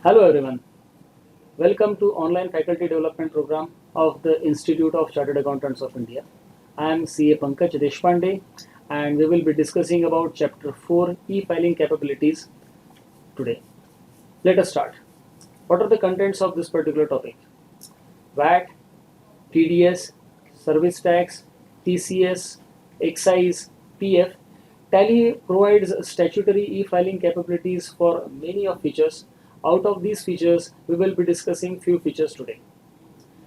Hello everyone. Welcome to online faculty development program of the Institute of Chartered Accountants of India. I am CA Pankaj Deshpande and we will be discussing about chapter 4 e-filing capabilities today. Let us start. What are the contents of this particular topic? VAT, TDS, service tax, TCS, excise, PF. Tally provides statutory e-filing capabilities for many of features. Out of these features, we will be discussing few features today.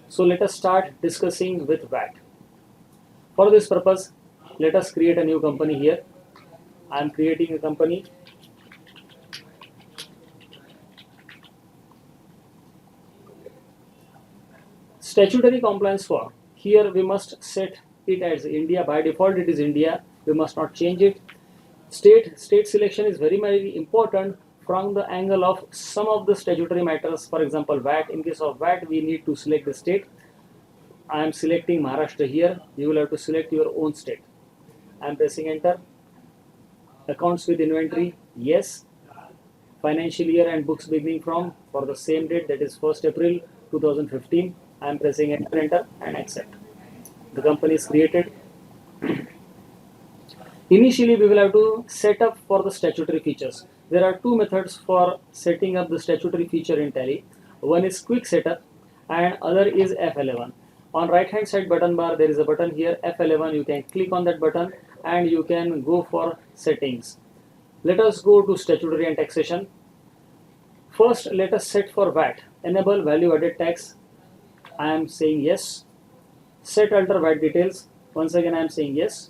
So let us start discussing with VAT. For this purpose, let us create a new company here. I am creating a company. Statutory compliance form. Here we must set it as India. By default it is India. We must not change it. State selection is very important from the angle of some of the statutory matters. For example, VAT. In case of VAT, we need to select the state. I am selecting Maharashtra here. You will have to select your own state. I am pressing enter. Accounts with inventory, yes. Financial year and books beginning from for the same date, that is 1st April 2015. I am pressing enter and accept. The company is created. Initially, we will have to set up for the statutory features. There are two methods for setting up the statutory feature in Tally. One is quick setup and other is F11. On right hand side button bar, there is a button here, F11. You can click on that button and you can go for settings. Let us go to statutory and taxation. First, let us set for VAT. Enable value added tax. I am saying yes. Set alter VAT details. Once again, I am saying yes.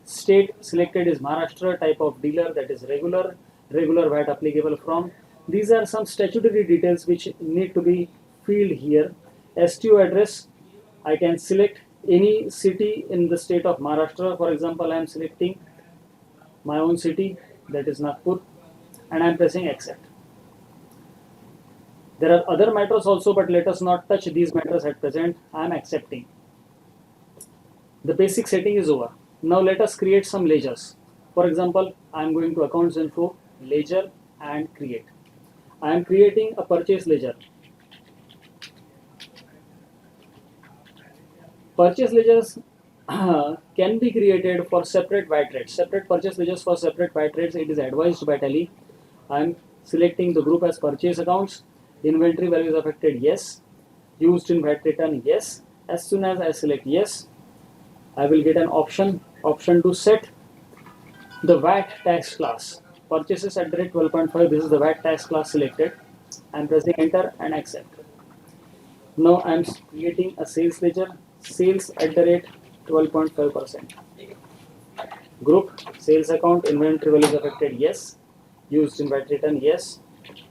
State selected is Maharashtra. Type of dealer, that is regular VAT applicable from. These are some statutory details which need to be filled here. STO address, I can select any city in the state of Maharashtra. For example, I am selecting my own city, that is Nagpur, and I am pressing accept. There are other matters also, but let us not touch these matters at present. I am accepting. The basic setting is over. Now let us create some ledgers. For example, I am going to accounts info, ledger, and create. I am creating a purchase ledger. Purchase ledgers can be created for separate VAT rates. Separate purchase ledgers for separate VAT rates. It is advised by Tally. I am selecting the group as purchase accounts. Inventory values affected, yes. Used in VAT return, yes. As soon as I select yes, I will get an option to set the VAT tax class. Purchases at the rate 12.5. This is the VAT tax class selected. I am pressing enter and accept. Now I am creating a sales ledger. Sales at the rate 12.5%. Group sales account, inventory values affected, yes. Used in VAT return, yes.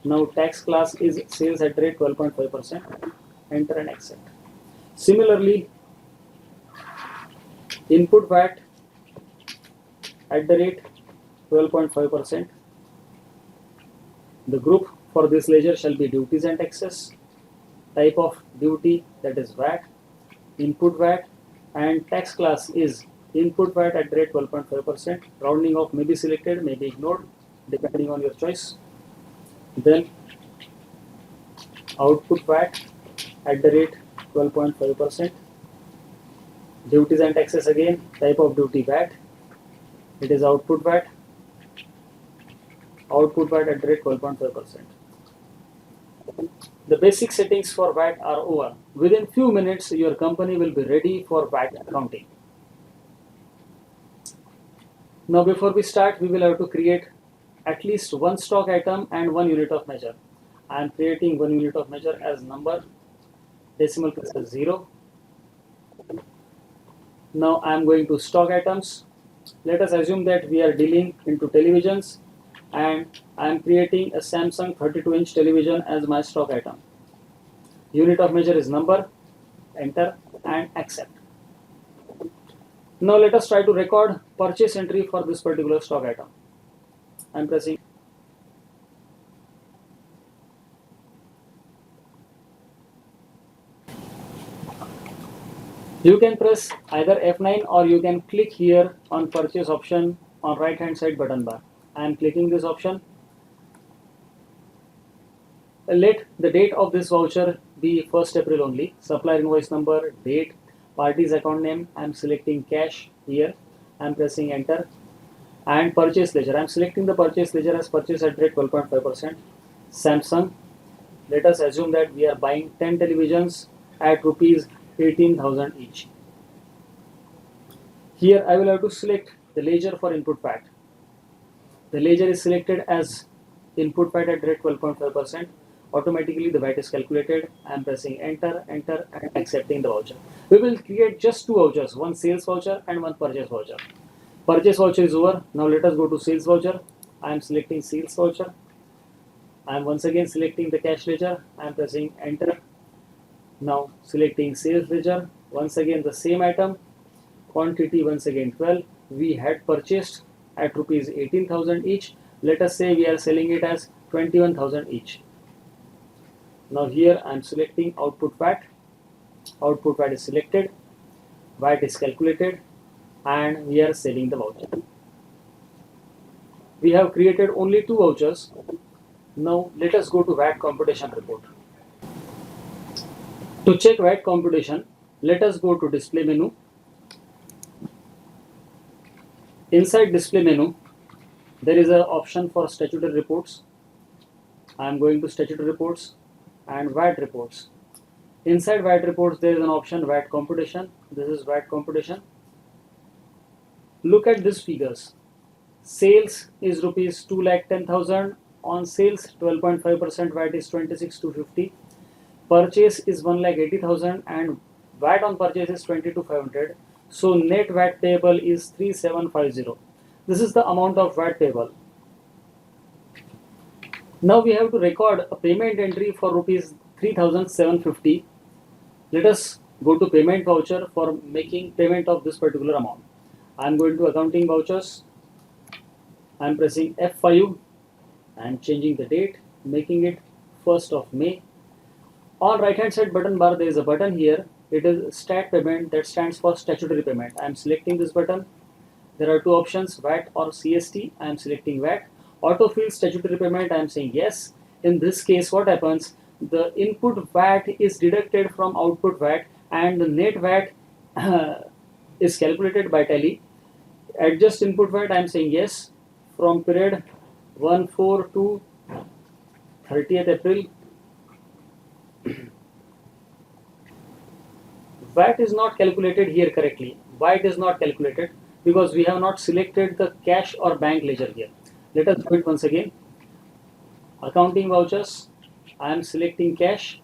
Now tax class is sales at the rate 12.5%. Enter and accept. Similarly, input VAT at the rate 12.5%. The group for this ledger shall be duties and taxes. Type of duty, that is VAT. Input VAT, and tax class is input VAT at the rate 12.5%. Rounding off may be selected, may be ignored, depending on your choice. Then output VAT at the rate 12.5%. Duties and taxes again, type of duty VAT. It is output VAT. Output VAT at the rate 12.5%. The basic settings for VAT are over. Within few minutes, your company will be ready for VAT accounting. Now, before we start, we will have to create at least one stock item and one unit of measure. I am creating one unit of measure as number, decimal place as 0. Now I am going to stock items. Let us assume that we are dealing into televisions and I am creating a Samsung 32-inch television as my stock item. Unit of measure is number, enter and accept. Now let us try to record purchase entry for this particular stock item. I am pressing. You can press either F9 or you can click here on purchase option on right hand side button bar. I am clicking this option. Let the date of this voucher be 1st April only. Supplier invoice number, date, party's account name. I'm selecting cash here. I'm pressing enter. And purchase ledger. I'm selecting the purchase ledger as purchase at rate 12.5%. Samsung. Let us assume that we are buying 10 televisions at rupees 18,000 each. Here I will have to select the ledger for input VAT. The ledger is selected as input VAT at rate 12.5%. Automatically the VAT is calculated. I am pressing enter, enter and accepting the voucher. We will create just two vouchers, one sales voucher and one purchase voucher. Purchase voucher is over. Now let us go to sales voucher. I am selecting sales voucher. I am once again selecting the cash ledger. I am pressing enter. Now selecting sales ledger. Once again the same item. Quantity once again 12. We had purchased at rupees 18,000 each. Let us say we are selling it as 21,000 each. Now here I am selecting output VAT. Output VAT is selected. VAT is calculated. And we are selling the voucher. We have created only two vouchers. Now let us go to VAT computation report. To check VAT computation, let us go to display menu. Inside display menu, there is an option for statutory reports. I am going to statutory reports and VAT reports. Inside VAT reports, there is an option VAT computation. This is VAT computation. Look at these figures. Sales is rupees 2,10,000. On sales, 12.5% VAT is 26,250. Purchase is 1,80,000 and VAT on purchase is 22,500. So net VAT payable is 3,750. This is the amount of VAT payable. Now we have to record a payment entry for rupees 3,750. Let us go to payment voucher for making payment of this particular amount. I am going to accounting vouchers. I am pressing F5. I am changing the date, making it 1st of May. On right hand side button bar, there is a button here. It is stat payment, that stands for statutory payment. I am selecting this button. There are two options, VAT or CST. I am selecting VAT. Autofill statutory payment, I am saying yes. In this case, what happens? The input VAT is deducted from output VAT and the net VAT is calculated by Tally. Adjust input VAT, I am saying yes. From period 1/4 to 30th April. VAT is not calculated here correctly. Why it is not calculated? Because we have not selected the cash or bank ledger here. Let us do it once again. Accounting vouchers. I am selecting cash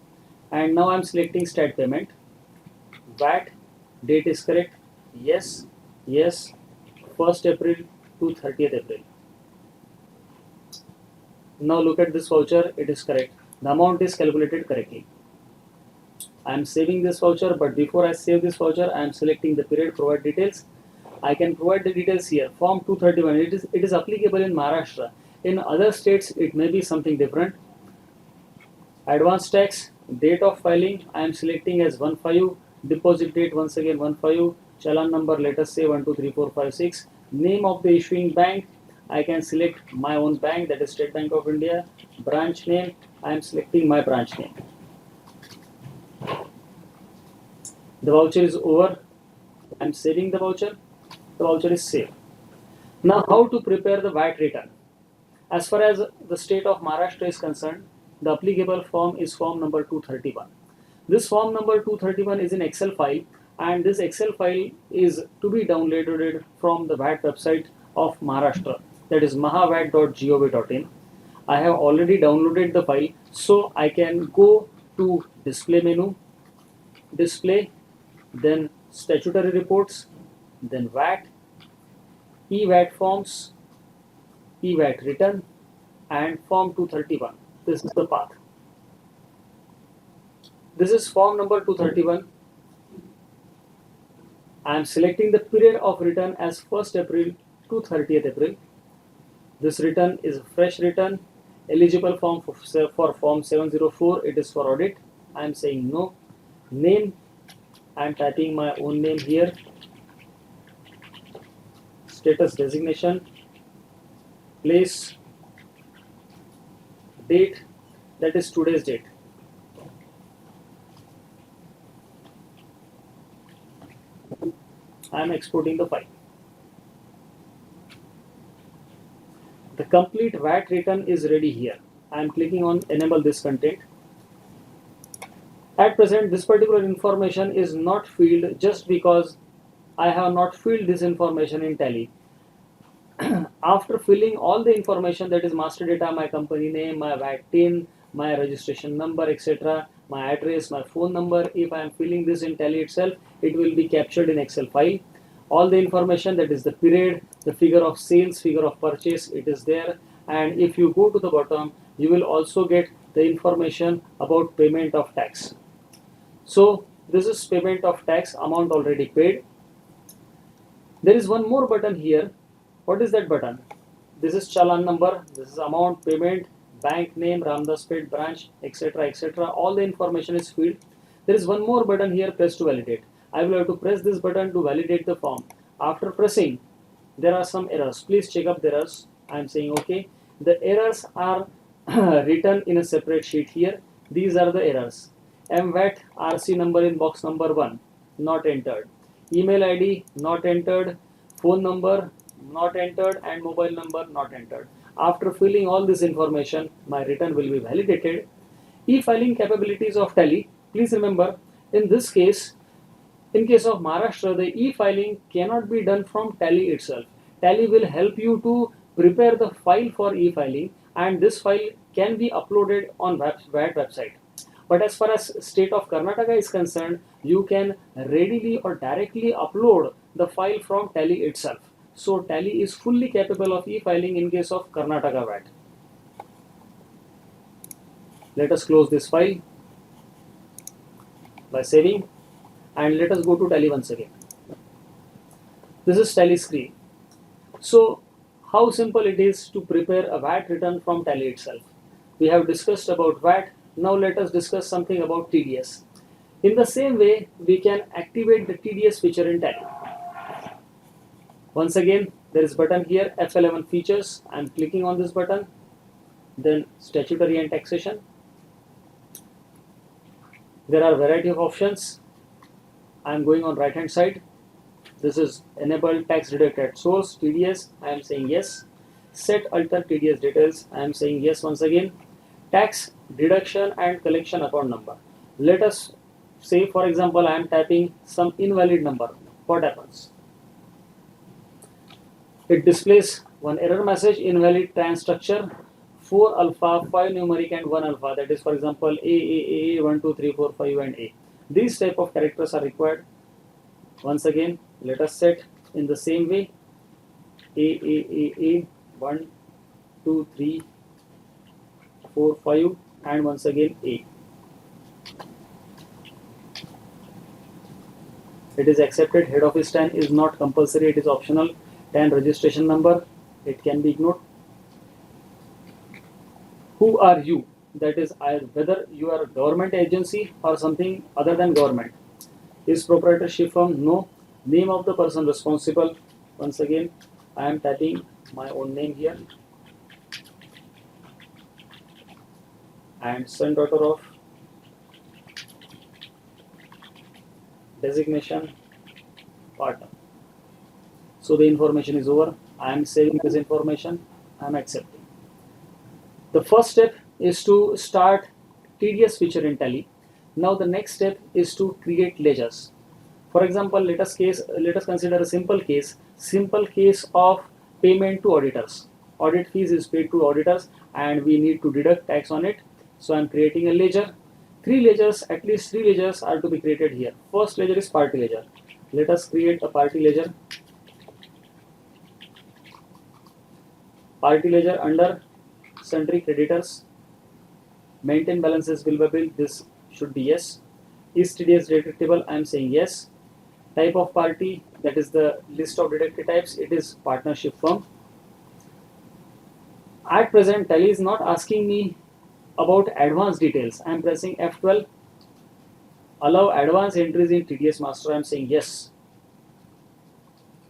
and now I am selecting stat payment. VAT, date is correct. Yes, yes. 1st April to 30th April. Now look at this voucher, it is correct. The amount is calculated correctly. I am saving this voucher, but before I save this voucher, I am selecting the period, provide details. I can provide the details here. Form 231, it is applicable in Maharashtra. In other states, it may be something different. Advance tax, date of filing, I am selecting as 1/5. Deposit date, once again 1/5. Challan number, let us say 123456. Name of the issuing bank, I can select my own bank, that is State Bank of India. Branch name, I am selecting my branch name. The voucher is over. I am saving the voucher. The voucher is saved. Now, how to prepare the VAT return? As far as the state of Maharashtra is concerned, the applicable form is form number 231. This form number 231 is an Excel file, and this Excel file is to be downloaded from the VAT website of Maharashtra, that is mahavat.gov.in. I have already downloaded the file, so I can go to display menu, display, then statutory reports, then VAT, e-VAT forms, e-VAT return, and form 231. This is the path. This is form number 231. I am selecting the period of return as 1st April to 30th April. This return is a fresh return, eligible form for form 704. It is for audit. I am saying no. Name, I am typing my own name here. Status designation, place, date. that is today's date. I am exporting the file. The complete VAT return is ready here. I am clicking on enable this content. At present, this particular information is not filled just because I have not filled this information in Tally. After filling all the information, that is master data, my company name, my VAT TIN, my registration number, etc., my address, my phone number, if I am filling this in Tally itself, it will be captured in Excel file. All the information, that is the period, the figure of sales, figure of purchase, it is there. And if you go to the bottom, you will also get the information about payment of tax. So this is payment of tax, amount already paid. There is one more button here. What is that button? This is challan number, this is amount, payment, bank name, Ramdaspet branch, etc., etc. All the information is filled. There is one more button here, press to validate. I will have to press this button to validate the form. After pressing, there are some errors. Please check up the errors. I am saying okay. The errors are written in a separate sheet here. These are the errors. MVAT RC number in box number 1, not entered. Email ID, not entered. Phone number, not entered. And mobile number, not entered. After filling all this information, my return will be validated. E-filing capabilities of Tally. Please remember, in this case, in case of Maharashtra, the e-filing cannot be done from Tally itself. Tally will help you to prepare the file for e-filing, and this file can be uploaded on VAT website. But as far as state of Karnataka is concerned, you can readily or directly upload the file from Tally itself. So Tally is fully capable of e-filing in case of Karnataka VAT. Let us close this file by saving. And let us go to Tally once again. This is Tally screen. So how simple it is to prepare a VAT return from Tally itself. We have discussed about VAT. Now let us discuss something about TDS. In the same way, we can activate the TDS feature in Tally. Once again, there is button here, F11 features. I am clicking on this button. Then statutory and taxation. There are variety of options. I am going on right hand side. This is enable tax deduct at source, TDS. I am saying yes. Set alter TDS details. I am saying yes once again. Tax deduction and collection account number. Let us say, for example, I am typing some invalid number. What happens? It displays one error message, invalid trans structure, 4 alpha, 5 numeric and 1 alpha. That is, for example, A, 1, 2, 3, 4, 5 and A. These type of characters are required. Once again, let us set in the same way. A, 1, 2, 3, 4, 5 and once again A. It is accepted. Head office TAN is not compulsory, it is optional. TAN registration number, it can be ignored. Who are you? That is, whether you are a government agency or something other than government. Is proprietorship firm? No. Name of the person responsible. Once again, I am typing my own name here. And son, daughter of. Designation, partner. So the information is over. I am saving this information. I am accepting. The first step is to start TDS feature in Tally. Now the next step is to create ledgers. For example, let us consider a simple case of payment to auditors. Audit fees is paid to auditors and we need to deduct tax on it. So I am creating a ledger. At least three ledgers are to be created here. First ledger is party ledger. Let us create a party ledger. Party ledger under sundry creditors. Maintain balances bill by bill. This should be yes. Is TDS deductible? I am saying yes. Type of party, that is the list of deducted types. It is partnership firm. At present, Tally is not asking me about advanced details. I am pressing F12. Allow advanced entries in TDS master. I am saying yes.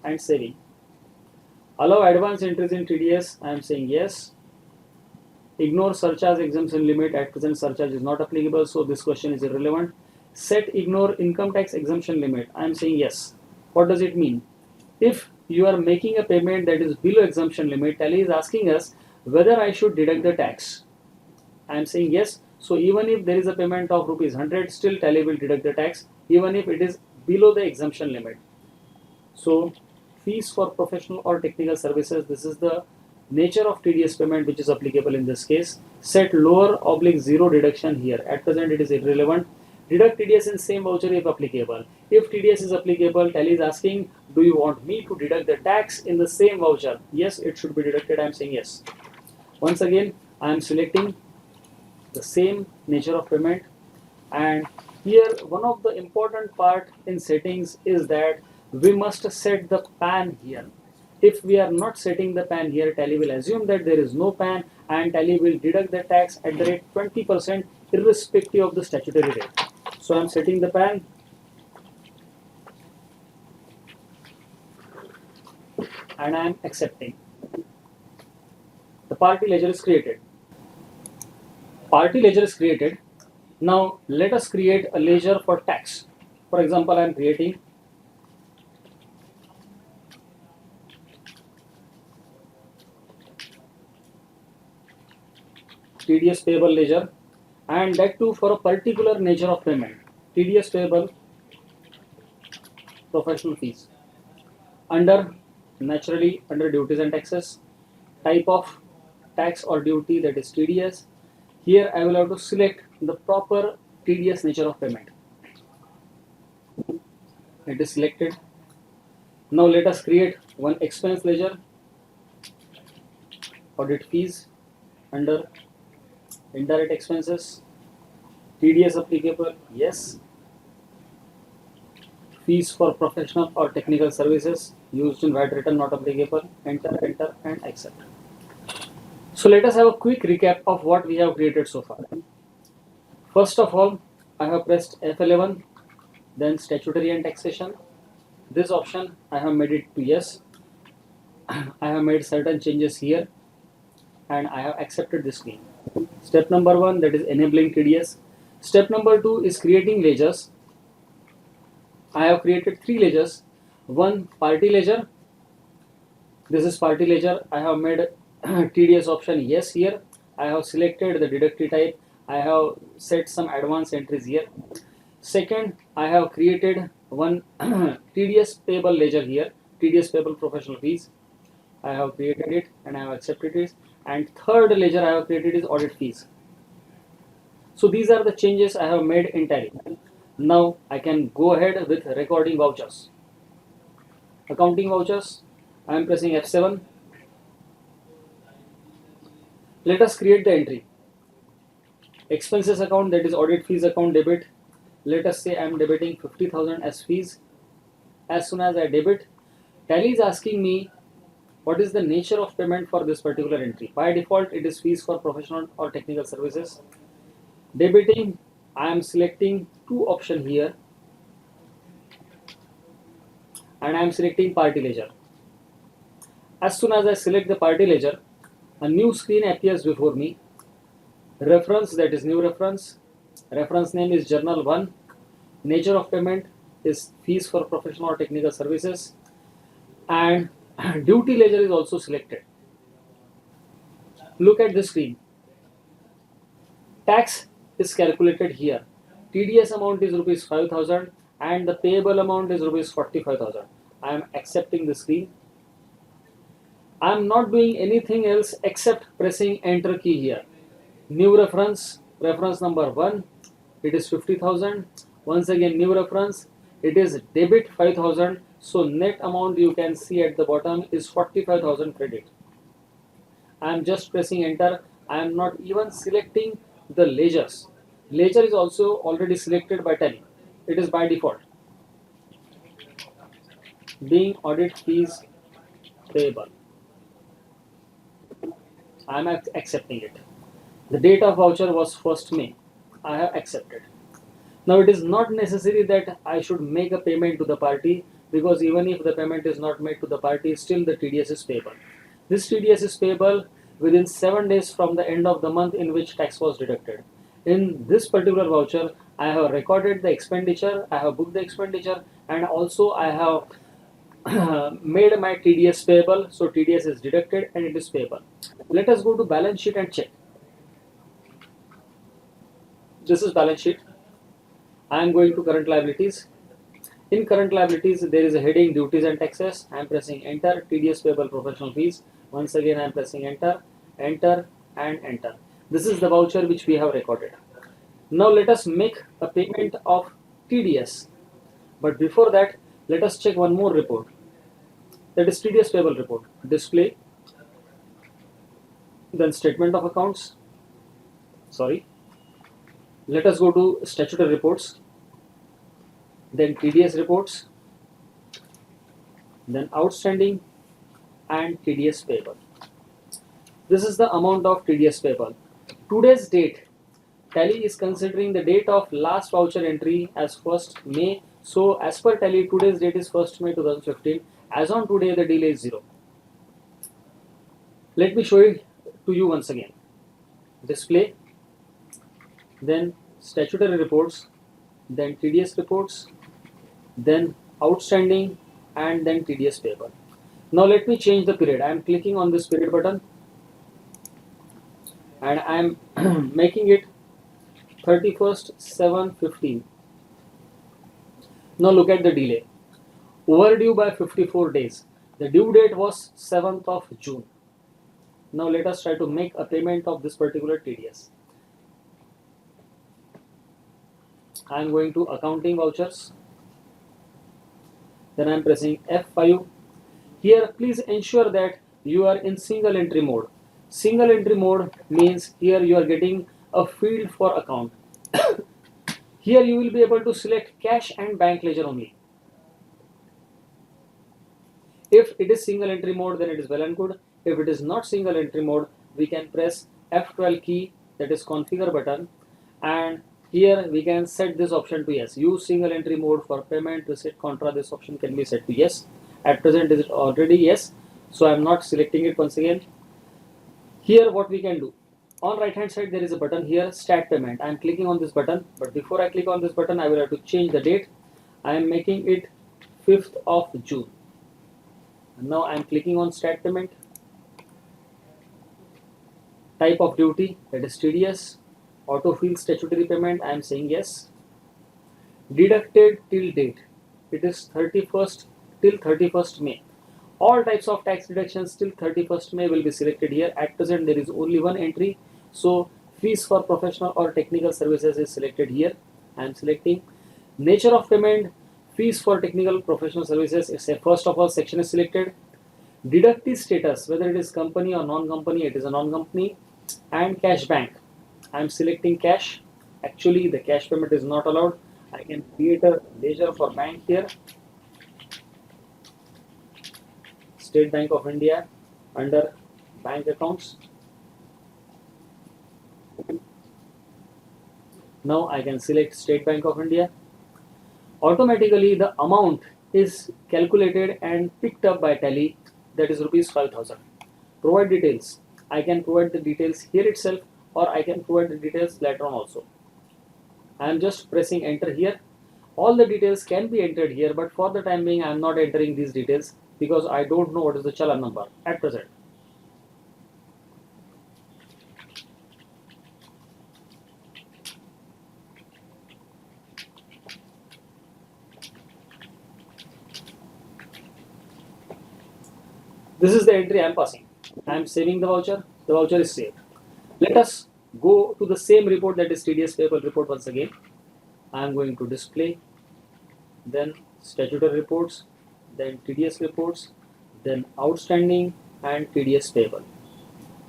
And saving. Allow advanced entries in TDS. I am saying yes. Ignore surcharge exemption limit. At present, surcharge is not applicable, so this question is irrelevant. Set ignore income tax exemption limit. I am saying yes. What does it mean? If you are making a payment that is below exemption limit, Tally is asking us whether I should deduct the tax. I am saying yes. So even if there is a payment of rupees 100, still Tally will deduct the tax even if it is below the exemption limit. So fees for professional or technical services, this is the nature of TDS payment which is applicable in this case. Set lower/0 deduction here. At present it is irrelevant. Deduct TDS in same voucher if applicable. If TDS is applicable, Tally is asking, do you want me to deduct the tax in the same voucher? Yes, it should be deducted. I am saying yes. Once again, I am selecting the same nature of payment, and here one of the important part in settings is that we must set the PAN here. If we are not setting the PAN here, Tally will assume that there is no PAN and Tally will deduct the tax at the rate 20% irrespective of the statutory rate. So I am setting the PAN and I am accepting. The party ledger is created. Party ledger is created. Now let us create a ledger for tax. For example, I am creating TDS payable ledger, and that too for a particular nature of payment. TDS payable professional fees. Under duties and taxes, type of tax or duty, that is TDS. Here I will have to select the proper TDS nature of payment. It is selected. Now let us create one expense ledger. Audit fees. Under indirect expenses, TDS applicable, yes. Fees for professional or technical services used in VAT return, not applicable. Enter and accept. So let us have a quick recap of what we have created so far. First of all, I have pressed F11, then statutory and taxation. This option I have made it to yes. I have made certain changes here and I have accepted this screen. Step number 1, that is enabling TDS. Step number 2 is creating ledgers. I have created 3 ledgers. One party ledger. This is party ledger. I have made TDS option yes here. I have selected the deductive type. I have set some advanced entries here. Second, I have created one TDS payable ledger here. TDS payable professional fees. I have created it and I have accepted it. And third ledger I have created is audit fees. So these are the changes I have made in Tally. Now I can go ahead with recording vouchers. Accounting vouchers, I am pressing F7. Let us create the entry. Expenses account, that is audit fees account debit. Let us say I am debiting 50,000 as fees. As soon as I debit, Tally is asking me what is the nature of payment for this particular entry. By default, it is fees for professional or technical services. Debiting, I am selecting 2 options here and I am selecting party ledger. As soon as I select the party ledger, a new screen appears before me. Reference, that is new reference. Reference name is journal 1. Nature of payment is fees for professional or technical services, and duty ledger is also selected. Look at this screen. Tax is calculated here. TDS amount is rupees 5,000 and the payable amount is rupees 45,000. I am accepting the screen. I am not doing anything else except pressing enter key here. New reference, reference number 1, it is 50,000. Once again new reference, it is debit 5,000. So net amount you can see at the bottom is 45,000 credit. I am just pressing enter. I am not even selecting the ledgers. Ledger is also already selected by Tally. It is by default. Being audit fees payable. I am accepting it. The date of voucher was 1st May. I have accepted. Now it is not necessary that I should make a payment to the party, because even if the payment is not made to the party, still the TDS is payable. This TDS is payable within 7 days from the end of the month in which tax was deducted. In this particular voucher, I have recorded the expenditure, I have booked the expenditure, and also I have made my TDS payable. So TDS is deducted and it is payable. Let us go to balance sheet and check. This is balance sheet. I am going to current liabilities. In current liabilities, there is a heading duties and taxes. I am pressing enter, TDS payable professional fees. Once again, I am pressing enter, enter, and enter. This is the voucher which we have recorded. Now let us make a payment of TDS. But before that, let us check one more report. That is TDS payable report. Display, then statement of accounts. Sorry. Let us go to statutory reports, then TDS reports, then outstanding and TDS payable. This is the amount of TDS payable. Today's date, Tally is considering the date of last voucher entry as 1st May. So as per Tally, today's date is 1st May 2015. As on today, the delay is 0. Let me show it to you once again. Display, then statutory reports, then TDS reports, then outstanding, and then TDS payable. Now let me change the period. I am clicking on this period button and I am making it 31st 7/15. Now look at the delay. Overdue by 54 days. The due date was 7th of June. Now let us try to make a payment of this particular TDS. I am going to accounting vouchers. Then I am pressing F5. Here please ensure that you are in single entry mode. Single entry mode means here you are getting a field for account. Here you will be able to select cash and bank ledger only. If it is single entry mode, then it is well and good. If it is not single entry mode, we can press F12 key, that is configure button, and here we can set this option to yes. Use single entry mode for payment, receipt, contra. This option can be set to yes. At present is it already yes, so I am not selecting it once again. Here what we can do, on right hand side there is a button here, stat payment. I am clicking on this button, but before I click on this button I will have to change the date. I am making it 5th of June. And now I am clicking on stat payment. Type of duty, that is TDS. Autofill statutory payment, I am saying yes. Deducted till date, it is 31st till 31st May. All types of tax deductions till 31st May will be selected here. At present there is only one entry, so fees for professional or technical services is selected here. I am selecting nature of payment, fees for technical professional services. First of all section is selected. Deductee status, whether it is company or non-company, it is a non-company. And cash bank, I am selecting cash. Actually the cash payment is not allowed. I can create a ledger for bank here. State Bank of India under bank accounts. Now I can select State Bank of India. Automatically the amount is calculated and picked up by Tally, that is rupees 5,000. Provide details. I can provide the details here itself, or I can provide the details later on also. I am just pressing enter here. All the details can be entered here, but for the time being I am not entering these details because I don't know what is the challan number at present. This is the entry I am passing. I am saving the voucher. The voucher is saved. Let us go to the same report, that is TDS payable report once again. I am going to display, then statutory reports, then TDS reports, then outstanding and TDS payable.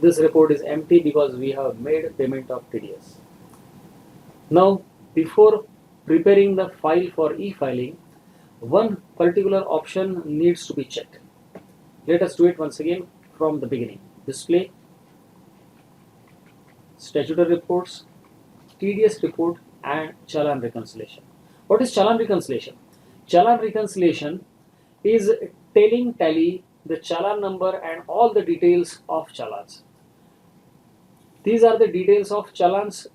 This report is empty because we have made payment of TDS. Now, before preparing the file for e-filing, one particular option needs to be checked. Let us do it once again from the beginning. Display, statutory reports, TDS report and challan reconciliation. What is challan reconciliation? Challan reconciliation is telling Tally the challan number and all the details of challans. These are the details of challans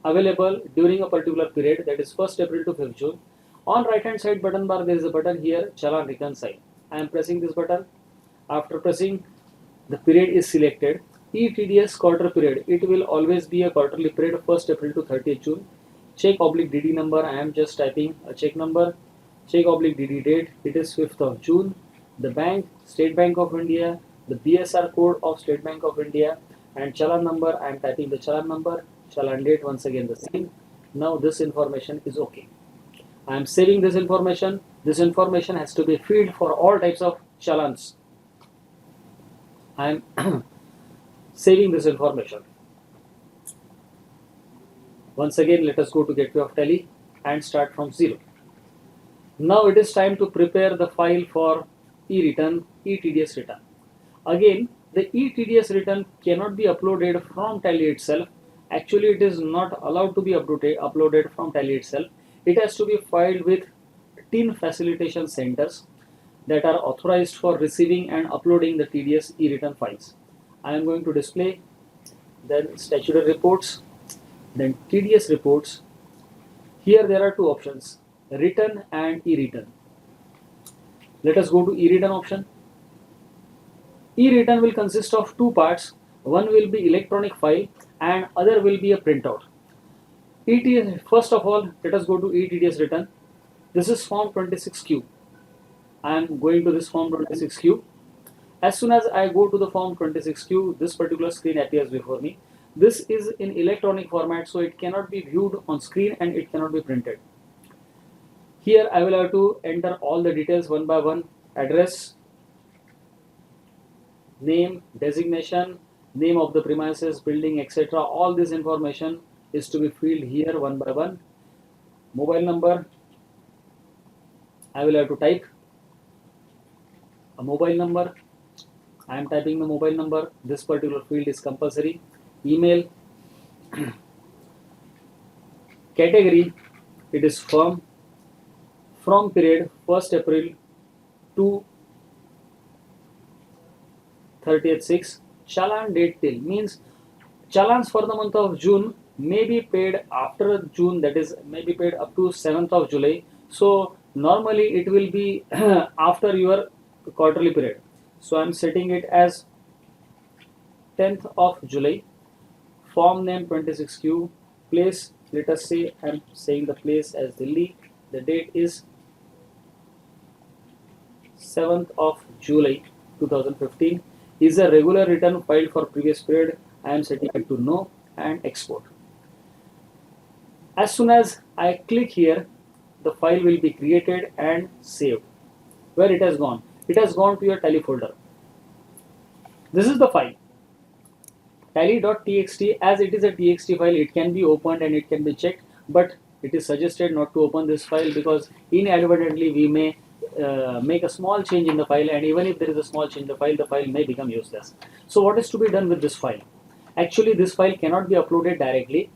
available during a particular period, that is 1st April to 5th June. On right hand side button bar there is a button here, Challan Reconcile. I am pressing this button. After pressing, the period is selected. ETDS quarter period, it will always be a quarterly period 1st April to 30th June. Check oblique DD number, I am just typing a check number. Check oblique DD date, it is 5th of June. The bank, State Bank of India, the BSR code of State Bank of India, and Challan number, I am typing the Challan number. Challan date, once again the same. Now this information is okay. I am saving this information. This information has to be filled for all types of challans. I am saving this information. Once again, let us go to Gateway of Tally and start from 0. Now it is time to prepare the file for e-return, ETDS return. Again, the ETDS return cannot be uploaded from Tally itself. Actually, it is not allowed to be uploaded from Tally itself. It has to be filed with TIN facilitation centers that are authorized for receiving and uploading the TDS e-return files. I am going to display then statutory reports, then TDS reports. Here there are two options, return and e-return. Let us go to e-return option. E-return will consist of two parts. One will be electronic file and other will be a printout. First of all, let us go to ETDS return. This is form 26Q. I am going to this form 26Q. As soon as I go to the form 26Q, this particular screen appears before me. This is in electronic format, so it cannot be viewed on screen and it cannot be printed. Here I will have to enter all the details one by one. Address, name, designation, name of the premises, building, etc. All this information is to be filled here one by one. Mobile number, I will have to type a mobile number. I am typing the mobile number. This particular field is compulsory. Email. Category, it is firm. From period 1st April to 30th 6. Challan date till means challans for the month of June may be paid after June, that is may be paid up to 7th of July. So normally it will be after your quarterly period. So I am setting it as 10th of July. Form name 26Q. Place, let us say I am saying the place as Delhi. The date is 7th of July 2015. Is a regular return filed for previous period. I am setting it to no and export. As soon as I click here, the file will be created and saved. Where it has gone? It has gone to your Tally folder. This is the file. Tally.txt. As it is a txt file, it can be opened and it can be checked, but it is suggested not to open this file because inadvertently we may make a small change in the file, and even if there is a small change in the file may become useless. So what is to be done with this file? Actually, this file cannot be uploaded directly.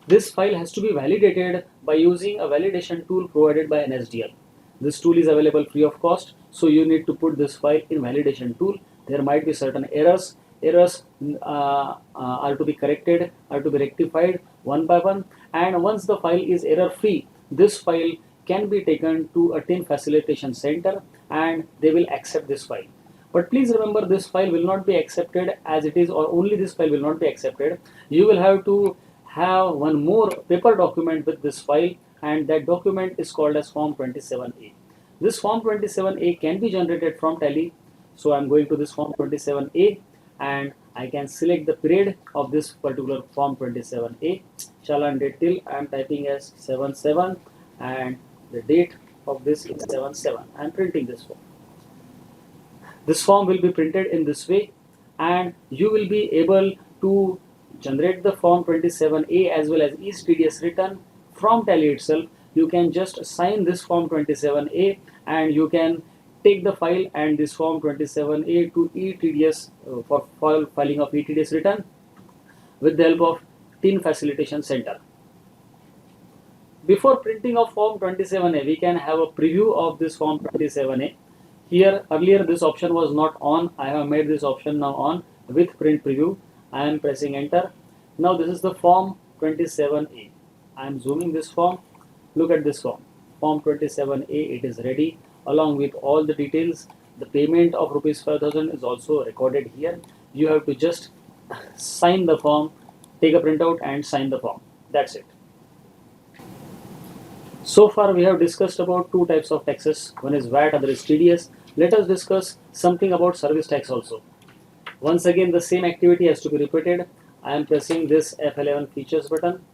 This file has to be validated by using a validation tool provided by NSDL. This tool is available free of cost, so you need to put this file in validation tool. There might be certain errors. Errors are to be corrected, are to be rectified one by one, and once the file is error free, this file can be taken to a TIN facilitation center and they will accept this file. But please remember, this file will not be accepted as it is, or only this file will not be accepted. You will have to have one more paper document with this file, and that document is called as Form 27A. This Form 27A can be generated from Tally. So I am going to this Form 27A and I can select the period of this particular Form 27A. Challan date till I am typing as 7/7 and the date of this is 7/7. I am printing this form. This form will be printed in this way, and you will be able to generate the Form 27A as well as ETDS return from Tally itself. You can just sign this Form 27A and you can take the file and this Form 27A to ETDS for filing of ETDS return with the help of TIN Facilitation Center. Before printing of Form 27A, we can have a preview of this Form 27A. Here earlier this option was not on. I have made this option now on with print preview. I am pressing enter. Now this is the form 27A. I am zooming this form. Look at this form. Form 27A, it is ready along with all the details. The payment of rupees 5,000 is also recorded here. You have to just sign the form, take a printout and sign the form. That's it. So far we have discussed about two types of taxes. One is VAT, other is TDS. Let us discuss something about service tax also. Once again the same activity has to be repeated. I am pressing this F11 features button.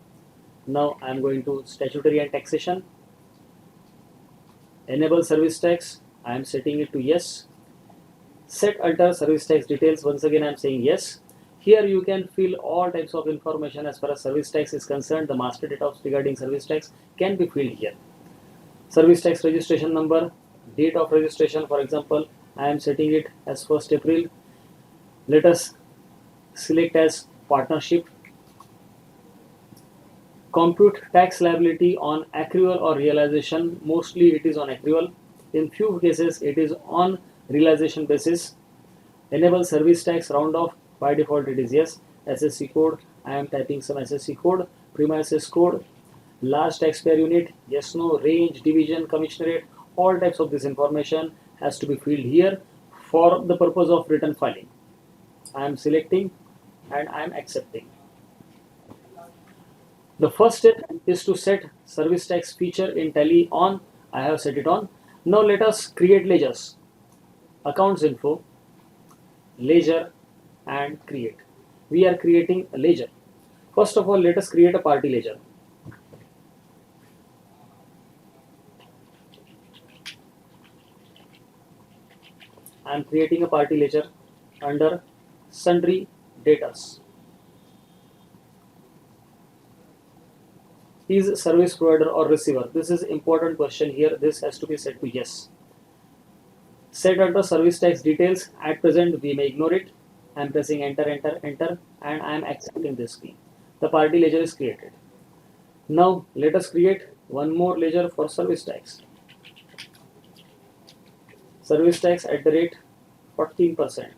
Now I am going to statutory and taxation. Enable service tax. I am setting it to yes. Set alter service tax details. Once again I am saying yes. Here you can fill all types of information as far as service tax is concerned. The master data regarding service tax can be filled here. Service tax registration number, date of registration, for example, I am setting it as 1st April. Let us select as partnership. Compute tax liability on accrual or realization. Mostly it is on accrual. In few cases it is on realization basis. Enable service tax round off. By default it is yes. SSC code, I am typing some SSC code. Premises code, large taxpayer unit, yes no, range, division, commissionerate, all types of this information has to be filled here for the purpose of return filing. I am selecting and I am accepting. The first step is to set service tax feature in Tally on. I have set it on. Now let us create ledgers. Accounts info, ledger and create. We are creating a ledger. First of all, let us create a party ledger. I am creating a party ledger under sundry datas. Is service provider or receiver? This is important question here. This has to be set to yes. Set alter service tax details. At present we may ignore it. I am pressing enter, enter, enter and I am accepting this key. The party ledger is created. Now let us create one more ledger for service tax. Service tax at the rate 14%.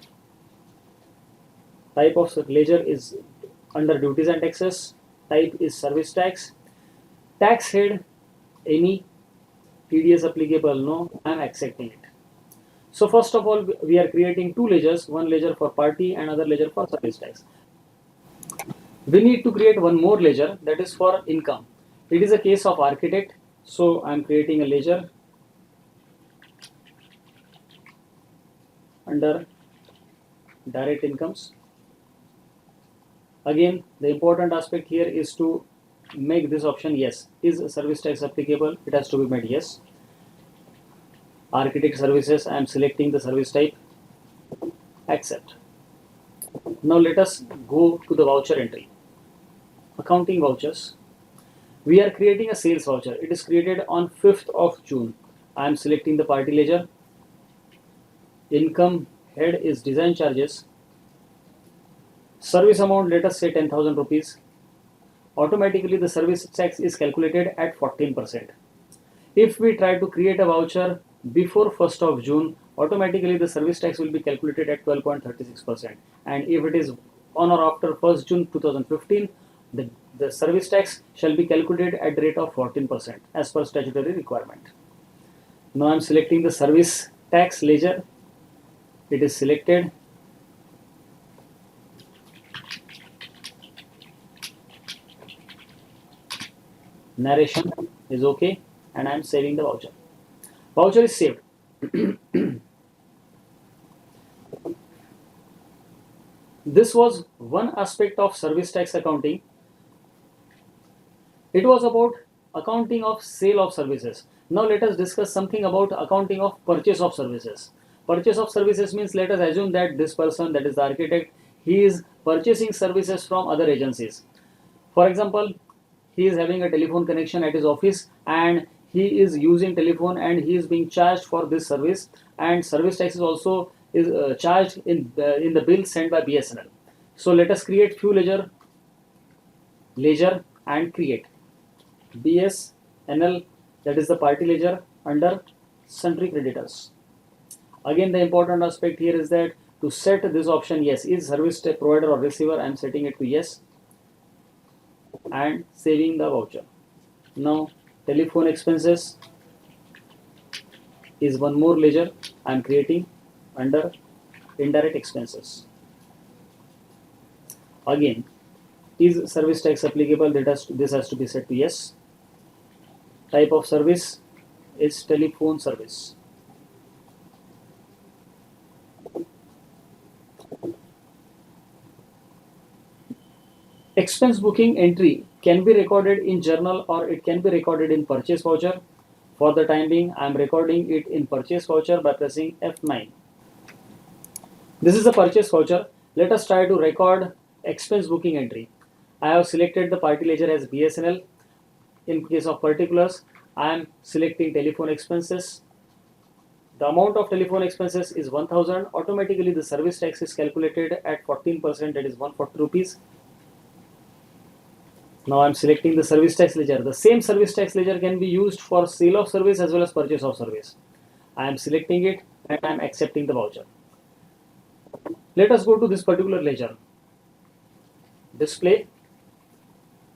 Type of ledger is under duties and taxes. Type is service tax. Tax head any, TDS applicable no. I am accepting it. So first of all we are creating two ledgers, one ledger for party and another ledger for service tax. We need to create one more ledger, that is for income. It is a case of architect, so I am creating a ledger under direct incomes. Again the important aspect here is to make this option yes. Is service tax applicable? It has to be made yes. Architect services, I am selecting the service type. Accept. Now let us go to the voucher entry. Accounting vouchers. We are creating a sales voucher. It is created on 5th of June. I am selecting the party ledger. Income head is design charges. Service amount, let us say 10,000 rupees. Automatically the service tax is calculated at 14%. If we try to create a voucher before 1st of June, automatically the service tax will be calculated at 12.36%. And if it is on or after 1st June 2015, the service tax shall be calculated at the rate of 14% as per statutory requirement. Now I am selecting the service tax ledger. It is selected. Narration is okay and I am saving the voucher. Voucher is saved. This was one aspect of service tax accounting. It was about accounting of sale of services. Now let us discuss something about accounting of purchase of services. Purchase of services means, let us assume that this person, that is the architect, he is purchasing services from other agencies. For example, he is having a telephone connection at his office and he is using telephone and he is being charged for this service, and service tax is also charged in the bill sent by BSNL. So let us create few ledger and create BSNL, that is the party ledger under sundry creditors. Again the important aspect here is that To set this option yes, is service provider or receiver, I am setting it to yes and saving the voucher. Now telephone expenses is one more ledger I am creating under indirect expenses. Again, is service tax applicable? This has to be set to yes. Type of service is telephone service. Expense booking entry can be recorded in journal or it can be recorded in purchase voucher. For the time being, I am recording it in purchase voucher by pressing F9. This is a purchase voucher. Let us try to record expense booking entry. I have selected the party ledger as BSNL. In case of particulars, I am selecting telephone expenses. The amount of telephone expenses is 1000. Automatically the service tax is calculated at 14%, that is 140 rupees. Now I am selecting the service tax ledger. The same service tax ledger can be used for sale of service as well as purchase of service. I am selecting it and I am accepting the voucher. Let us go to this particular ledger. Display,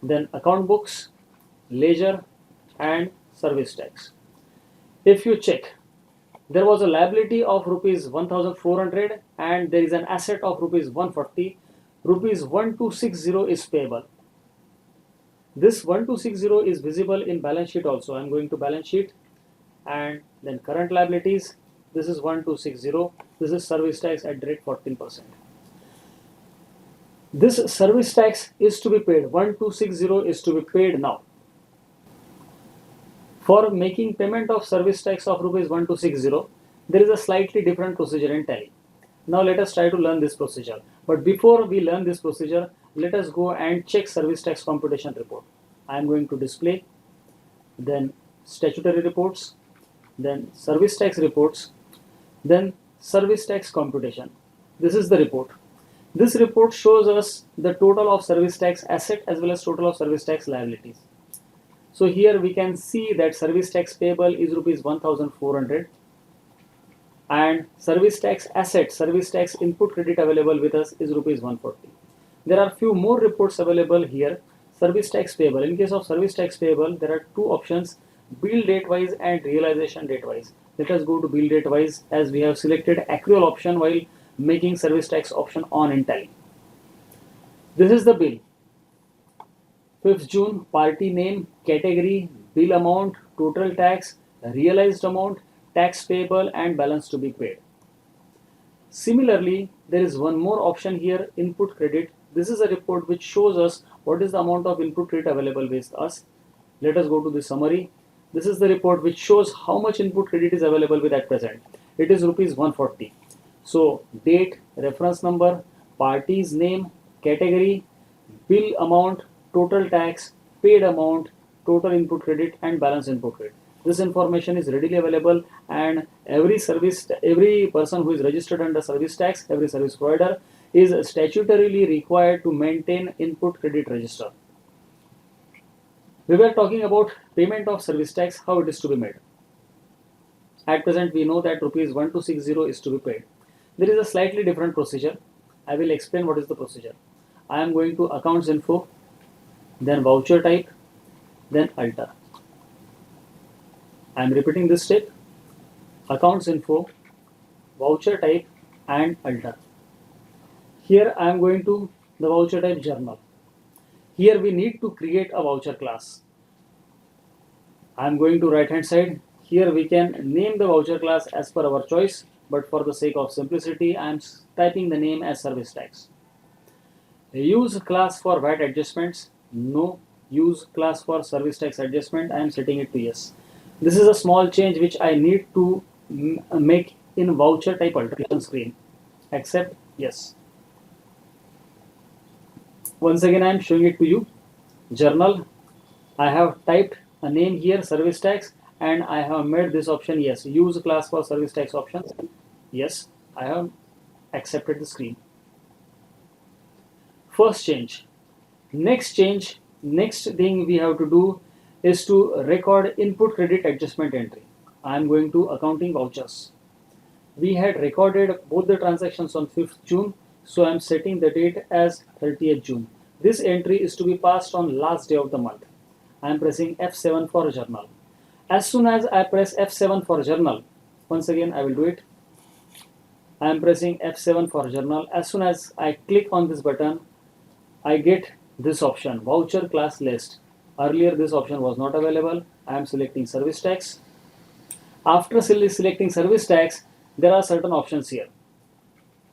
then account books, ledger and service tax. If you check, there was a liability of rupees 1400 and there is an asset of rupees 140. Rupees 1260 is payable. This 1260 is visible in balance sheet also. I am going to balance sheet and then current liabilities. This is 1260. This is service tax at the rate 14%. This service tax is to be paid. 1260 is to be paid now. For making payment of service tax of rupees 1260, there is a slightly different procedure in Tally. Now let us try to learn this procedure. But before we learn this procedure, let us go and check service tax computation report. I am going to display, then statutory reports, then service tax reports, then service tax computation. This is the report. This report shows us the total of service tax asset as well as total of service tax liabilities. So here we can see that service tax payable is rupees 1400 and service tax asset, service tax input credit available with us is rupees 140. There are few more reports available here. Service tax payable. In case of service tax payable, there are two options, bill date wise and realization date wise. Let us go to bill date wise as we have selected accrual option while making service tax option on in Tally. This is the bill. 5th June, party name, category, bill amount, total tax, realized amount, tax payable and balance to be paid. Similarly, there is one more option here, input credit. This is a report which shows us what is the amount of input credit available with us. Let us go to the summary. This is the report which shows how much input credit is available with at present. It is rupees 140. So date, reference number, party's name, category, bill amount, total tax, paid amount, total input credit and balance input credit. This information is readily available and every person who is registered under service tax, every service provider is statutorily required to maintain input credit register. We were talking about payment of service tax, how it is to be made. At present we know that rupees 1260 is to be paid. There is a slightly different procedure. I will explain what is the procedure. I am going to accounts info, then voucher type, then alter. I am repeating this step, accounts info, voucher type and alter. Here I am going to the voucher type journal. Here we need to create a voucher class. I am going to right hand side. Here we can name the voucher class as per our choice, but for the sake of simplicity I am typing the name as service tax. Use class for VAT adjustments, no. Use class for service tax adjustment, I am setting it to yes. This is a small change which I need to make in voucher type alteration screen. Accept, yes. Once again I am showing it to you. Journal, I have typed a name here, service tax, and I have made this option yes. Use class for service tax options. Yes, I have accepted the screen. First change. Next thing we have to do is to record input credit adjustment entry. I am going to accounting vouchers. We had recorded both the transactions on 5th June, so I am setting the date as 30th June. This entry is to be passed on last day of the month. I am pressing F7 for journal. As soon as I press F7 for journal, once again I will do it. I am pressing F7 for journal. As soon as I click on this button, I get this option, voucher class list. Earlier this option was not available. I am selecting service tax. After selecting service tax, there are certain options here.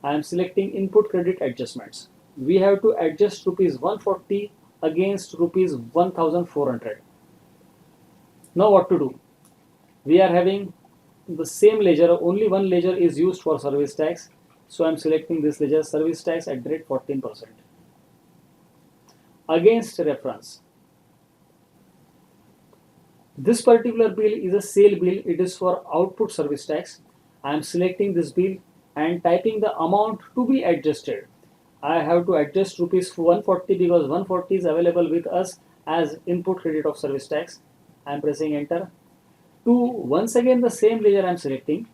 I am selecting input credit adjustments. We have to adjust rupees 140 against rupees 1400. Now what to do? We are having the same ledger, only one ledger is used for service tax. So I am selecting this ledger, service tax at the rate 14%. Against reference. This particular bill is a sale bill, it is for output service tax. I am selecting this bill and typing the amount to be adjusted. I have to adjust rupees 140 because 140 is available with us as input credit of service tax. I am pressing enter. To once again the same ledger I am selecting.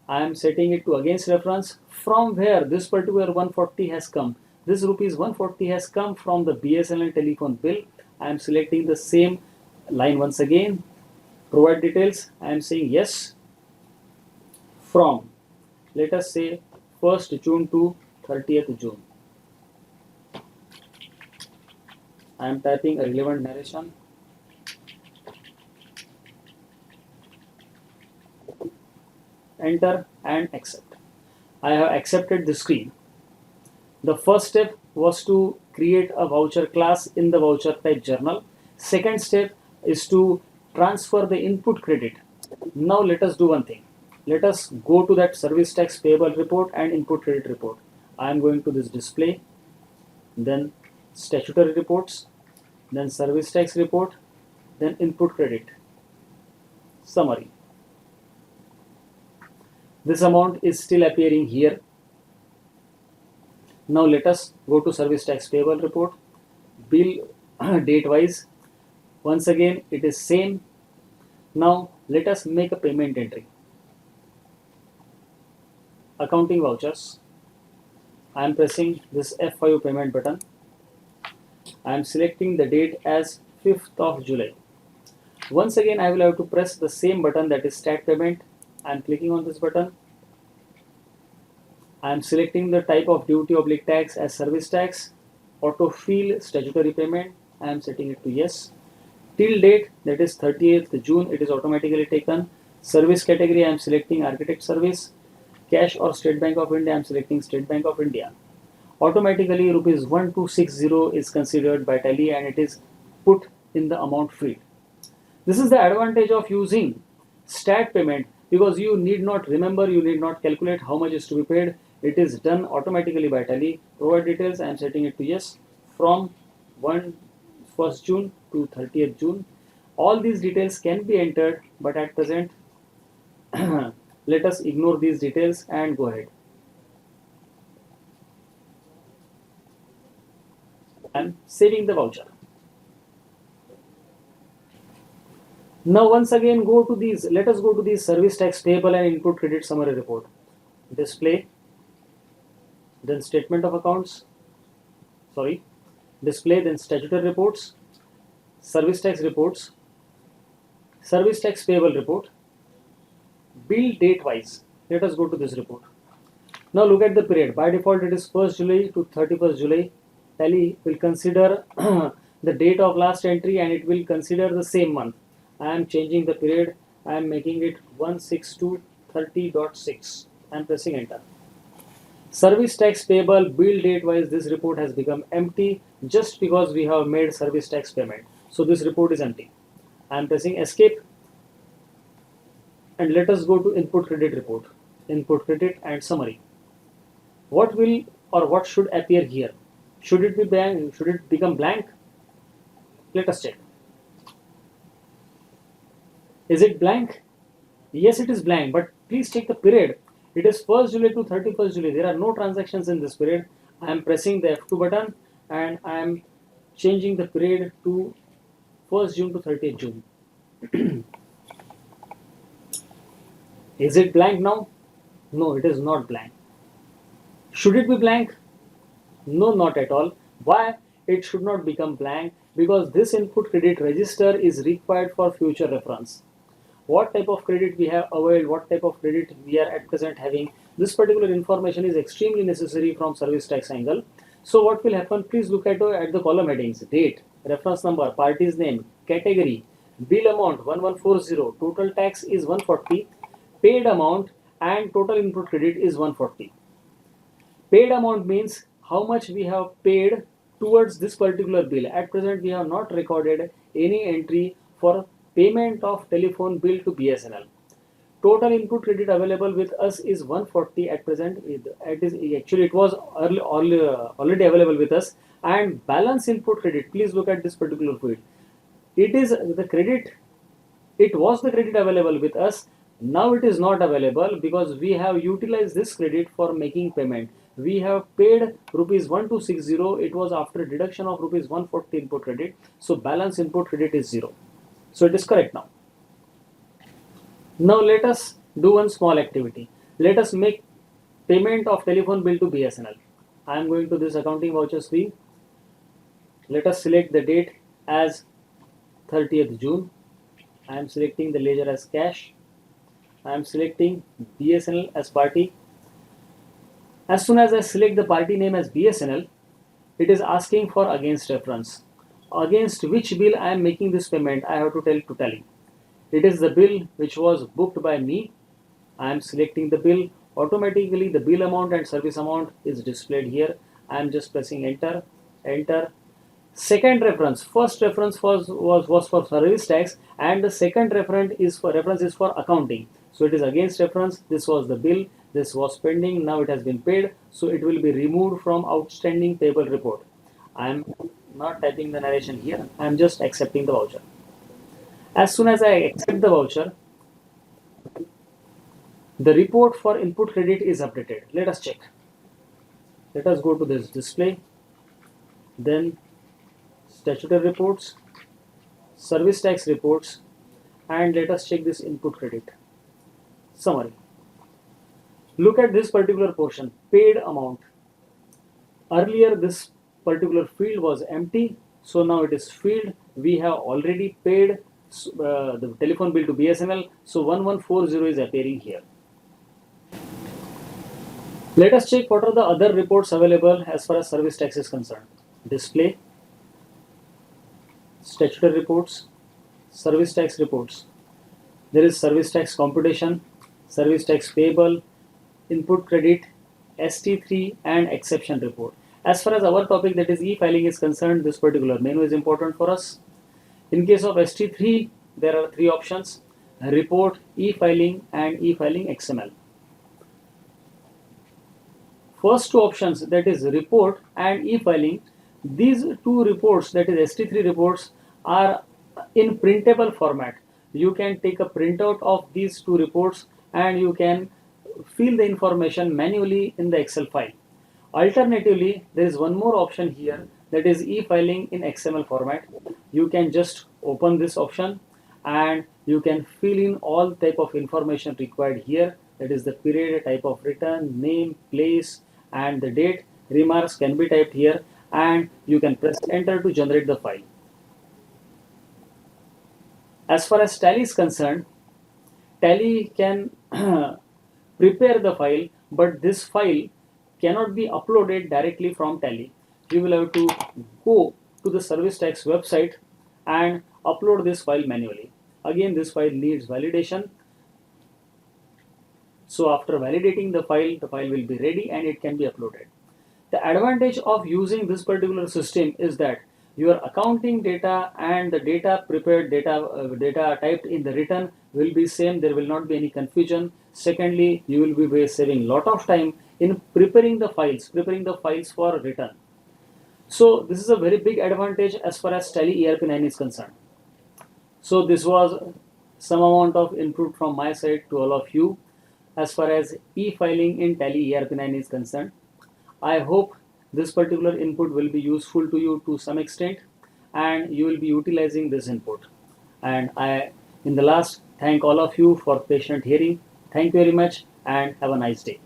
I am setting it to against reference from where this particular 140 has come. This rupees 140 has come from the BSNL telephone bill. I am selecting the same line once again. Provide details. I am saying yes. From, let us say 1st June to 30th June. I am typing a relevant narration. Enter and accept. I have accepted the screen. The first step was to create a voucher class in the voucher type journal. Second step is to transfer the input credit. Now let us do one thing. Let us go to that service tax payable report and input credit report. I am going to this display, then statutory reports, then service tax report, then input credit. Summary. This amount is still appearing here. Now let us go to service tax payable report, bill date wise. Once again it is same. Now let us make a payment entry. Accounting vouchers. I am pressing this F5 payment button. I am selecting the date as 5th of July. Once again I will have to press the same button, that is stat payment. I am clicking on this button. I am selecting the type of duty oblique tax as service tax. Auto fill statutory payment. I am setting it to yes. Till date, that is 30th June, it is automatically taken. Service category I am selecting architect service. Cash or State Bank of India I am selecting State Bank of India. Automatically rupees 1260 is considered by Tally and it is put in the amount field. This is the advantage of using stat payment, because you need not remember, you need not calculate how much is to be paid. It is done automatically by Tally. Provide details, I am setting it to yes. From 1st June to 30th June. All these details can be entered, but at present let us ignore these details and go ahead. I am saving the voucher. Now once again go to these, let us go to the service tax payable and input credit summary report. Display, then statement of accounts, display, then statutory reports, service tax reports, service tax payable report, bill date wise. Let us go to this report. Now look at the period. By default it is 1st July to 31st July. Tally will consider the date of last entry and it will consider the same month. I am changing the period. I am making it 1/6/30.6. I am pressing enter. Service tax payable bill date wise, this report has become empty just because we have made service tax payment. So this report is empty. I am pressing escape and let us go to input credit report. Input credit and summary. What will or what should appear here? Should it be blank? Should it become blank? Let us check. Is it blank? Yes, it is blank, but please check the period. It is 1st July to 31st July. There are no transactions in this period. I am pressing the F2 button and I am changing the period to 1st June to 30th June. Is it blank now? No, it is not blank. Should it be blank? No, not at all. Why? It should not become blank because this input credit register is required for future reference. What type of credit we have availed, what type of credit we are at present having, this particular information is extremely necessary from service tax angle. So what will happen, please look at the column headings: date, reference number, party's name, category, bill amount 1140, total tax is 140, paid amount and total input credit is 140. Paid amount means how much we have paid towards this particular bill. At present, we have not recorded any entry for payment of telephone bill to BSNL. Total input credit available with us is 140 at present. It was already available with us. And balance input credit, please look at this particular field. It is the credit, it was the credit available with us. Now it is not available because we have utilized this credit for making payment. We have paid rupees 1260. It was after deduction of rupees 140 input credit. So balance input credit is 0. So it is correct now. Now let us do one small activity. Let us make payment of telephone bill to BSNL. I am going to this accounting voucher screen. Let us select the date as 30th June. I am selecting the ledger as cash. I am selecting BSNL as party. As soon as I select the party name as BSNL, it is asking for against reference. Against which bill I am making this payment, I have to tell to tally. It is the bill which was booked by me. I am selecting the bill. Automatically the bill amount and service amount is displayed here. I am just pressing enter, enter. Second reference, first reference was for service tax, and the second reference is for accounting. So it is against reference. This was the bill, this was pending, now it has been paid, so it will be removed from outstanding payable report. I am not typing the narration here, I am just accepting the voucher. As soon as I accept the voucher, the report for input credit is updated. Let us check. Let us go to this display, then statutory reports, service tax reports, and let us check this input credit. Summary. Look at this particular portion, paid amount. Earlier this particular field was empty, so now it is filled. We have already paid the telephone bill to BSNL, so 1140 is appearing here. Let us check what are the other reports available as far as service tax is concerned. Display, statutory reports, service tax reports. There is service tax computation, service tax payable, input credit, ST3 and exception report. As far as our topic, that is e-filing, is concerned, this particular menu is important for us. In case of ST3, there are three options: report, e-filing and e-filing XML. First two options, that is report and e-filing, these two reports, that is ST3 reports, are in printable format. You can take a printout of these two reports and you can fill the information manually in the Excel file. Alternatively, there is one more option here, that is e-filing in XML format. You can just open this option and you can fill in all type of information required here, that is the period, type of return, name, place and the date. Remarks can be typed here and you can press enter to generate the file. As far as Tally is concerned, Tally can prepare the file, but this file cannot be uploaded directly from Tally. You will have to go to the service tax website and upload this file manually. Again, this file needs validation. So after validating the file will be ready and it can be uploaded. The advantage of using this particular system is that your accounting data and the data prepared data typed in the return will be same. There will not be any confusion. Secondly, you will be saving lot of time in preparing the files for return. So this is a very big advantage as far as Tally ERP 9 is concerned. So this was some amount of input from my side to all of you as far as e-filing in Tally ERP 9 is concerned. I hope this particular input will be useful to you to some extent and you will be utilizing this input. And I, in the last, thank all of you for patient hearing. Thank you very much and have a nice day.